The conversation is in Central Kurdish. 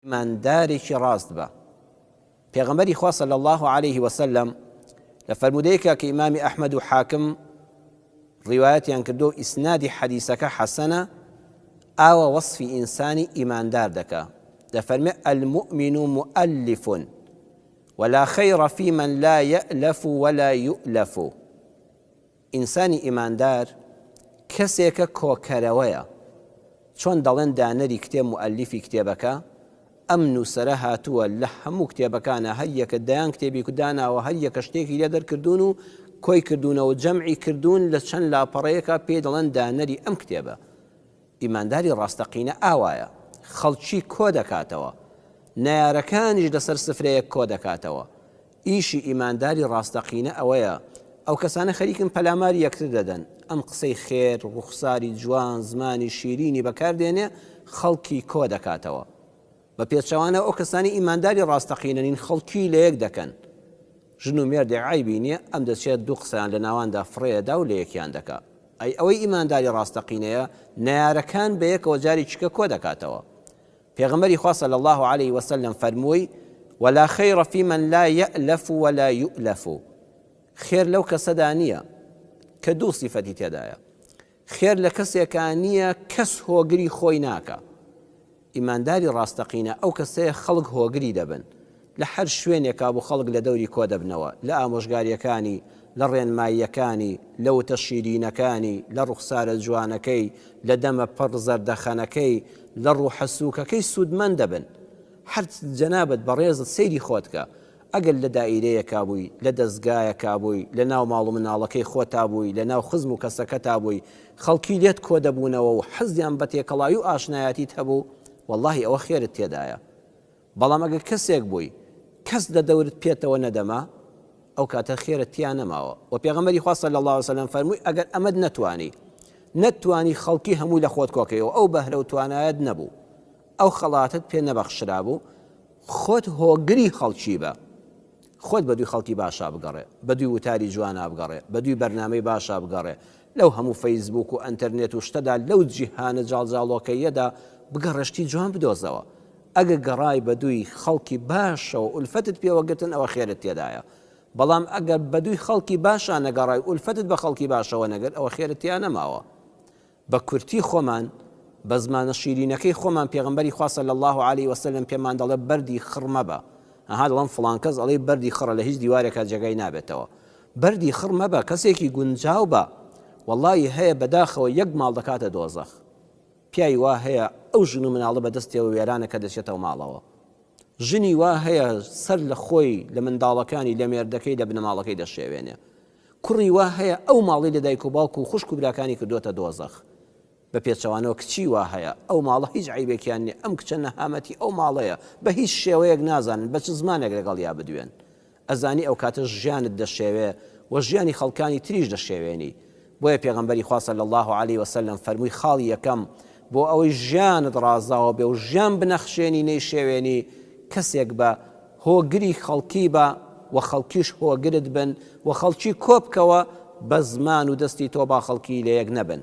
ئیماندارێکی ڕاست بە. پێغەمبەری خوا صلی الله عليه وسلم لە فەرمودەیەکە کە ئیمامی ئەحمەد و حاکم ڕیوایەتیان کردو ئیسنادی حەدیسەکە حەسەنە، ئاوە وەصفی ئینسانی ئیماندار دەکا. دەفەرمێ المؤمن مؤلف ولا خير في من لا يألف ولا يؤلف. ئینسانی ئیماندار کەسێکە کۆکەرەوەیە، چۆن دەڵێن دانەری کتێب مؤلفی کتێبەکە، ئەم نووسەرە هاتووە لە هەموو کتێبەکانە هەر یەکە دەیان کتێبی داناوە هەر یەکە شتێکی لێ دەرکردوون و کۆی کردوونەوە جەمعی کردوون لە چەند لاپەڕەیەکە پێ دەڵێن دانەری ئەم کتێبە. ئیمانداری ڕاستەقینە ئاوایە، خەڵکی کۆ دەکاتەوە، نایارەکانیش لەسەر سفرەیەک کۆ دەکاتەوە. ئیشی ئیمانداری ڕاستەقینە ئەوەیە ئەو کەسانە خەریکن پەلاماری یەکتر دەدەن، ئەم قسەی خێر، ڕوخساری جوان، زمانی شیرینی بەکاردێنێ، خەڵکی کۆ دەکاتەوە. بە پێچەوانە ئەو کەسانی ئیمانداری ڕاستەقینەنین خەڵکی لە یەک دەکەن. ژن و مێردێ عیبی نییە، ئەم دەچێت دوو قسەیان لە ناواندا فڕێدا و لە یەکیان دەکا. ئەی ئەوەی ئیمانداری ڕاستەقینەیە نایارەکان بە یەکەوە جاری چکە کۆ دەکاتەوە. پێغەمبەری خوا صلی الله عليه وسلم فەرمووی ولا خير في من لا يألف ولا يؤلف. خێر لەو کەسەدا نییە کە دوو سیفەتی تێدایە. خێر لە کەسێکا نییە کەس هۆگری خۆی ناکە. ئیمانداری ڕاستەقینە ئەو کەسەیە خەڵک هۆگری دەبن، لە هەر شوێنێکا بوو خەڵک لە دەوری کۆ دەبنەوە، لە ئامۆژگاریەکانی، لە ڕێنماییەکانی، لە وتە شیرینەکانی، لە ڕوخسارە جوانەکەی، لە دەمە پڕ زەردەخەنەکەی، لە ڕوحەسووکەکەی سوودمەند دەبن. هەر جەنابەت بەڕێزت سەیری خۆتکە، ئەگەر لە دائیرەیەکا بووی، لە دەستگایەکا بووی، لە ناو ماڵ و مناڵەکەی خۆتا بووی، لە ناو خزم و کەسەکەتا بووی، خەڵکی لێت کۆ دەبوونەوە و حەزیان بە تێکەڵایی و ئاشنایەتیت هەبوو، واللهی ئەوە خێرت تێدایە. بەڵام ئەگەر کەسێک بووی کەس لە دەورت پێتەوە نەدەما، ئەو کاتە خێرت تیان نەماوە. و پێغەمبەری خوا صلی الله علیه وسلم فەرمووی ئەگەر ئەمەت نەتوانی خەڵکی هەمووی لە خۆت کۆکەیەوە، ئەو بەهرە و توانایەت نەبوو، ئەو خەڵاتت پێ نەبەخشرا بوو، خۆت هۆگری خەڵکی بە، خۆت بەدوی خەڵکی باشا بگەڕێ، بەدوی وتاری جوانە بگەڕێ، بەدوی بەرنامەی باشا بگەڕێ، لەو هەموو فەیسبوک و ئەنتەرنێت و شتەدا لەو جیهانە جاڵجاڵۆکەیەدا بگەڕشتی جوان بدۆزەوە. ئەگە گەڕای بەدوی خەڵکی باشەوە ئولفەتت پێوەگرتن، ئەوە خێرت تێدایە. بەڵام ئەگەر بەدوی خەڵکی باشە نەگەڕای ئولفەتت بە خەڵکی باشەوە نەگەر، ئەوە خێرت تیان نەماوە. بە کورتی خۆمان، بە زمانە شیرینەکەی خۆمان پێغەمبەری خوا صلی الله عليه وسلم پێمان دەڵێ بەردی خڕ مەبە. ئەها دەڵێن فڵان کەس ئەڵێ بەردی خڕە، لە هیچ دیوارێکە جێگای نابێتەوە. بەردی خڕ مەبە، کەسێکی گونجاو بە، وەڵڵی هەیە بەداخەوە یەک ماڵ دەکاتە دۆزەخ. پیاوی وا هەیە ئەو ژن و مناڵە بەدەستێەوە وێرانە کە دەچێتەوە ماڵەوە. ژنی وا هەیە سەر لە خۆی لە منداڵەکانی لە مێردەکەی لە بنەماڵەکەی دەشێوێنێ. کوڕی وا هەیە ئەو ماڵی لە دایک و باوک و خوشک و براکانی کردوتە دۆزەخ. بە پێچەوانەوە کچی وا هەیە ئەو ماڵە هیچ عیبێکیان نیە، ئەم کچە نەهامەتی ئەو ماڵەیە، بە هیچ شێوەیەک نازانن بە چ زمانێک لەگەڵ یا بدوێن. ئەزانی ئەو کاتە ژیانت دەشێوێ و ژیانی خەڵکانی تریش دەشێوێنی. بۆیە پێغەمبەری خوا صلی الله عليه وسلم فەرمووی خاڵی یەکەم بۆ ئەوەی ژیانت ڕازاوە بێ و ژیان بنەخشێنی نەیشێوێنی، کەسێک بە هۆگری خەڵکی بە و خەڵکیش هۆگرت بن و خەڵکی کۆبکەوە بە زمان و دەستی تۆ با خەڵکی لە یەک نەبن.